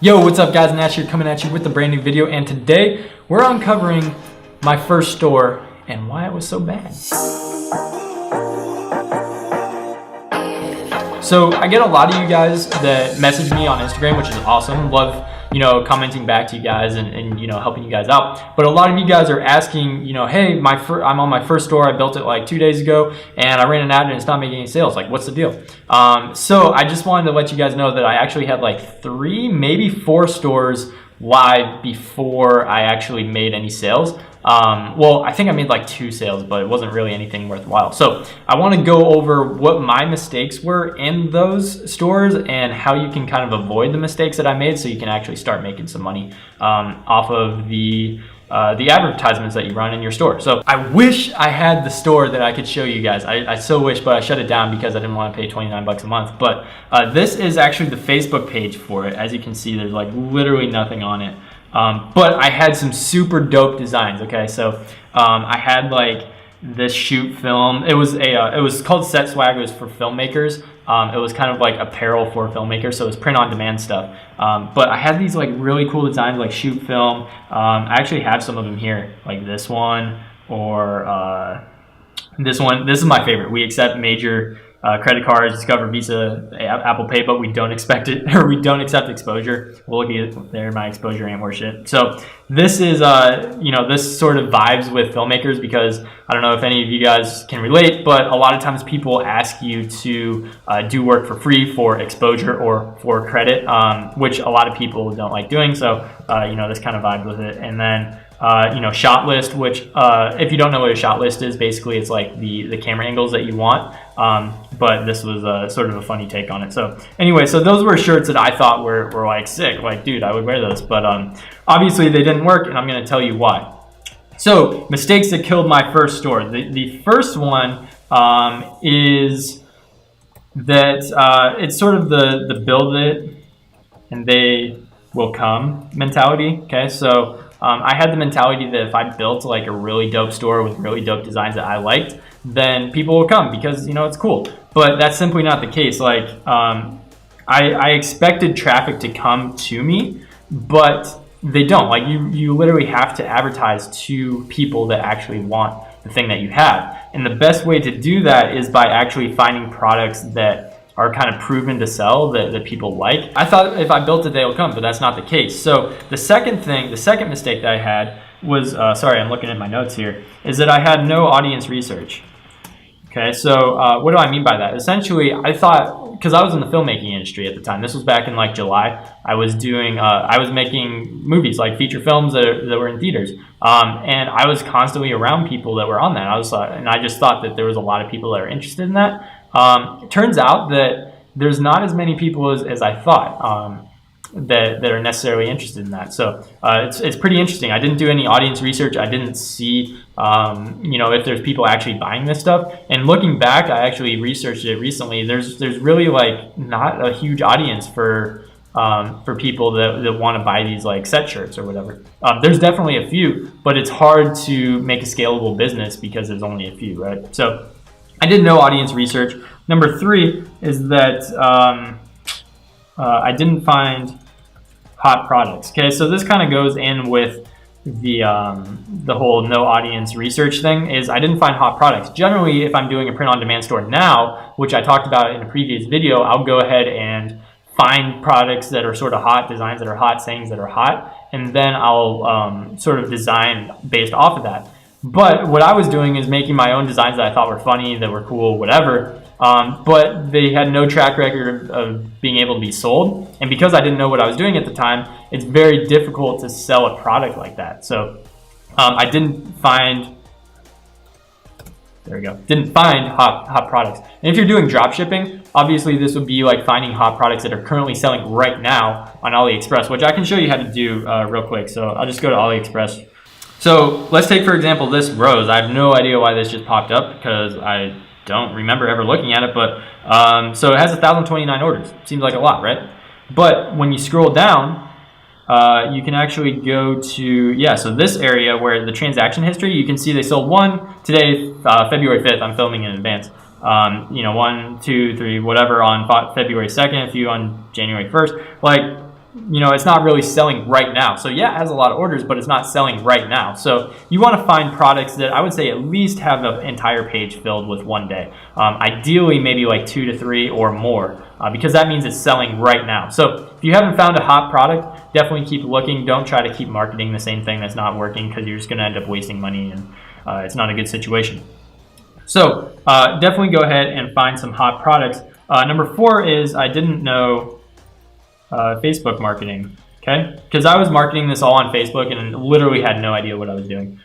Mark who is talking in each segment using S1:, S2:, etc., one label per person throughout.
S1: Yo, what's up guys? Nash here coming at you with a brand new video, and today we're uncovering my first store and why it was so bad. So I get a lot of you guys that message me on Instagram, which is awesome. Love, commenting back to you guys and helping you guys out. But a lot of you guys are asking, hey, I'm on my first store. I built it like 2 days ago and I ran an ad and it's not making any sales. Like, what's the deal? So I just wanted to let you guys know that I actually had like 3, maybe 4 stores live before I actually made any sales. Well, I think I made like 2 sales, but it wasn't really anything worthwhile. So I want to go over what my mistakes were in those stores and how you can kind of avoid the mistakes that I made so you can actually start making some money off of the advertisements that you run in your store. So I wish I had the store that I could show you guys. I so wish, but I shut it down because I didn't want to pay 29 bucks a month. But this is actually the Facebook page for it. As you can see, there's like literally nothing on it. But I had some super dope designs. Okay, so I had like this shoot film. It was called Set Swag. It was for filmmakers. It was kind of like apparel for filmmakers, so it was print on demand stuff. But I had these like really cool designs, like shoot film. I actually have some of them here, like this one or this one. This is my favorite. We accept major credit cards, Discover, Visa, Apple Pay, but we don't expect it, or we don't accept exposure. Well, look at it there, my exposure ain't worth shit. So this is, this sort of vibes with filmmakers because I don't know if any of you guys can relate, but a lot of times people ask you to do work for free for exposure or for credit, which a lot of people don't like doing. So, this kind of vibes with it. And then, shot list, which if you don't know what a shot list is, basically it's like the camera angles that you want. But this was sort of a funny take on it. So anyway, so those were shirts that I thought were like sick. Like, dude, I would wear those. But obviously they didn't work, and I'm going to tell you why. So mistakes that killed my first store. The first one is that it's sort of the build it and they will come mentality. Okay, so I had the mentality that if I built like a really dope store with really dope designs that I liked, then people will come because it's cool. But that's simply not the case. Like I expected traffic to come to me, but they don't. Like you literally have to advertise to people that actually want the thing that you have. And the best way to do that is by actually finding products that are kind of proven to sell that people like. I thought if I built it, they'll come, but that's not the case. So the second mistake that I had was, sorry, I'm looking at my notes here, is that I had no audience research. Okay, so what do I mean by that? Essentially, I thought, because I was in the filmmaking industry at the time, this was back in like July, I was making movies, like feature films that were in theaters. And I was constantly around people that were on that. And I just thought that there was a lot of people that are interested in that. It turns out that there's not as many people as I thought that are necessarily interested in that. So it's pretty interesting. I didn't do any audience research. I didn't see if there's people actually buying this stuff. And looking back, I actually researched it recently. There's really like not a huge audience for people that want to buy these like set shirts or whatever. There's definitely a few, but it's hard to make a scalable business because there's only a few, right? So I did no audience research. Number 3 is that I didn't find hot products. Okay, so this kind of goes in with the whole no audience research thing. Is I didn't find hot products. Generally, if I'm doing a print-on-demand store now, which I talked about in a previous video, I'll go ahead and find products that are sort of hot, designs that are hot, sayings that are hot, and then I'll sort of design based off of that. But what I was doing is making my own designs that I thought were funny, that were cool, whatever. But they had no track record of being able to be sold. And because I didn't know what I was doing at the time, it's very difficult to sell a product like that. So I didn't find hot products. And if you're doing drop shipping, obviously this would be like finding hot products that are currently selling right now on AliExpress, which I can show you how to do real quick. So I'll just go to AliExpress. So let's take, for example, this rose. I have no idea why this just popped up because I don't remember ever looking at it, but so it has 1,029 orders. Seems like a lot, right? But when you scroll down, you can actually go to, so this area where the transaction history, you can see they sold one today, February 5th. I'm filming in advance. 1, 2, 3, whatever on February 2nd, a few on January 1st. Like, it's not really selling right now. So yeah, it has a lot of orders, but it's not selling right now. So you want to find products that I would say at least have an entire page filled with one day. Ideally, maybe like 2 to 3 or more, because that means it's selling right now. So if you haven't found a hot product, definitely keep looking. Don't try to keep marketing the same thing that's not working, because you're just going to end up wasting money, and it's not a good situation. So definitely go ahead and find some hot products. Number 4 is I didn't know Facebook marketing, okay? Because I was marketing this all on Facebook and literally had no idea what I was doing.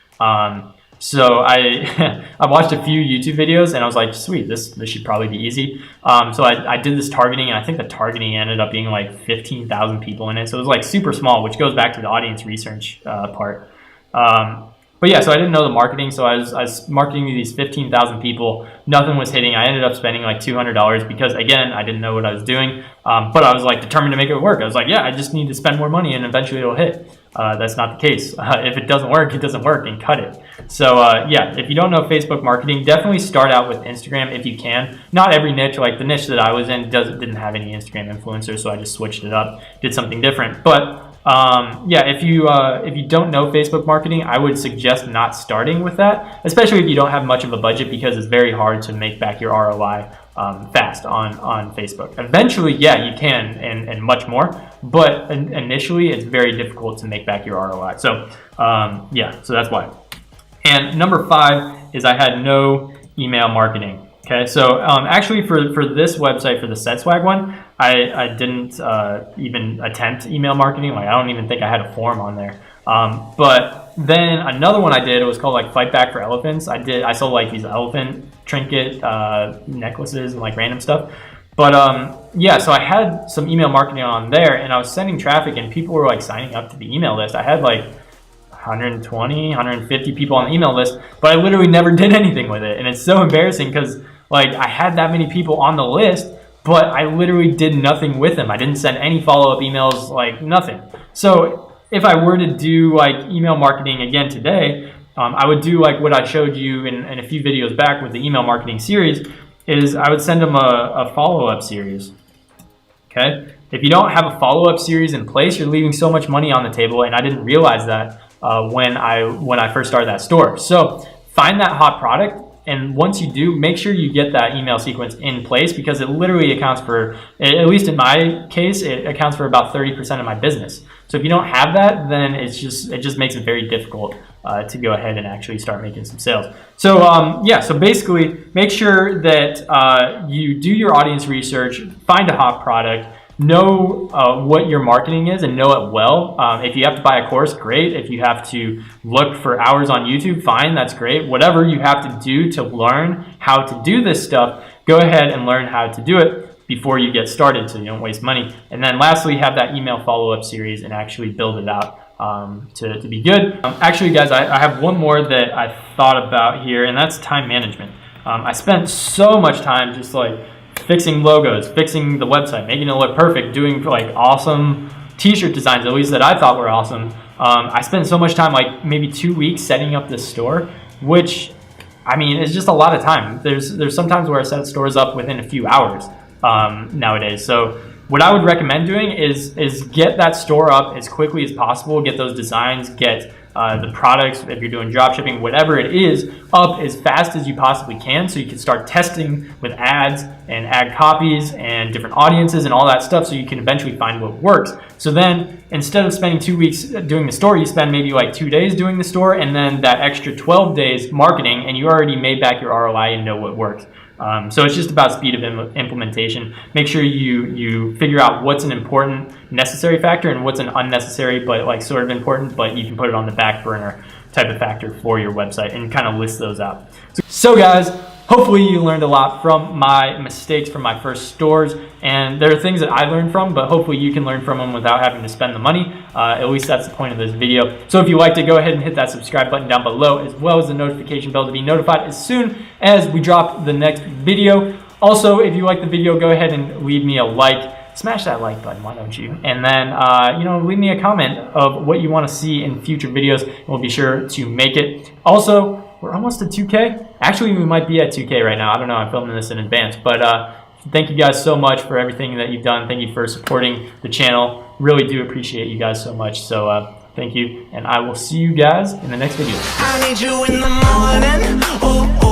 S1: So I I watched a few YouTube videos and I was like, sweet, this should probably be easy. So I did this targeting, and I think the targeting ended up being like 15,000 people in it. So it was like super small, which goes back to the audience research part. But yeah, so I didn't know the marketing, so I was marketing to these 15,000 people. Nothing was hitting. I ended up spending like $200 because, again, I didn't know what I was doing. But I was like determined to make it work. I was like, yeah, I just need to spend more money and eventually it'll hit. That's not the case. If it doesn't work, it doesn't work, and cut it. So yeah, if you don't know Facebook marketing, definitely start out with Instagram if you can. Not every niche, like the niche that I was in didn't have any Instagram influencers, so I just switched it up, did something different. But yeah, if you don't know Facebook marketing, I would suggest not starting with that, especially if you don't have much of a budget, because it's very hard to make back your ROI fast on Facebook. Eventually, yeah, you can, and much more, but initially it's very difficult to make back your ROI. So yeah, so that's why. And number 5 is I had no email marketing. Okay, so actually for this website, for the SetSwag one, I didn't even attempt email marketing. Like, I don't even think I had a form on there. But then another one I did, it was called like Fight Back for Elephants. I sold like these elephant trinket necklaces and like random stuff. But yeah, so I had some email marketing on there, and I was sending traffic, and people were like signing up to the email list. I had like 120, 150 people on the email list, but I literally never did anything with it. And it's so embarrassing because like I had that many people on the list, but I literally did nothing with them. I didn't send any follow-up emails, like nothing. So if I were to do like email marketing again today, I would do like what I showed you in a few videos back with the email marketing series, is I would send them a follow-up series, okay? If you don't have a follow-up series in place, you're leaving so much money on the table, and I didn't realize that when I first started that store. So find that hot product, and once you do, make sure you get that email sequence in place, because it literally accounts for, at least in my case, it accounts for about 30% of my business. So if you don't have that, then it just makes it very difficult to go ahead and actually start making some sales. So yeah, so basically make sure that you do your audience research, find a hot product, know what your marketing is, and know it well. If you have to buy a course, great. If you have to look for hours on YouTube, fine, that's great. Whatever you have to do to learn how to do this stuff, go ahead and learn how to do it before you get started, so you don't waste money. And then lastly, have that email follow-up series and actually build it out to be good. Actually, guys, I have one more that I thought about here, and that's time management. I spent so much time just like fixing logos, fixing the website, making it look perfect, doing like awesome t-shirt designs, at least that I thought were awesome. I spent so much time, like maybe 2 weeks, setting up this store, which, I mean, it's just a lot of time. There's sometimes where I set stores up within a few hours nowadays. So what I would recommend doing is get that store up as quickly as possible, get those designs, get the products, if you're doing drop shipping, whatever it is, up as fast as you possibly can, so you can start testing with ads and ad copies and different audiences and all that stuff, so you can eventually find what works. So then instead of spending 2 weeks doing the store, you spend maybe like 2 days doing the store, and then that extra 12 days marketing, and you already made back your ROI and know what works. So it's just about speed of implementation. Make sure you figure out what's an important necessary factor and what's an unnecessary but like sort of important, but you can put it on the back burner type of factor for your website, and kind of list those out. So guys, hopefully you learned a lot from my mistakes from my first stores, and there are things that I learned from, but hopefully you can learn from them without having to spend the money. At least that's the point of this video. So if you liked it, go ahead and hit that subscribe button down below, as well as the notification bell to be notified as soon as we drop the next video. Also, if you like the video, go ahead and leave me a like. Smash that like button, why don't you? And then, leave me a comment of what you want to see in future videos, and we'll be sure to make it. Also, we're almost at 2K. Actually, we might be at 2K right now. I don't know. I'm filming this in advance. But thank you guys so much for everything that you've done. Thank you for supporting the channel. Really do appreciate you guys so much. So thank you, and I will see you guys in the next video. I need you in the morning. Ooh, ooh.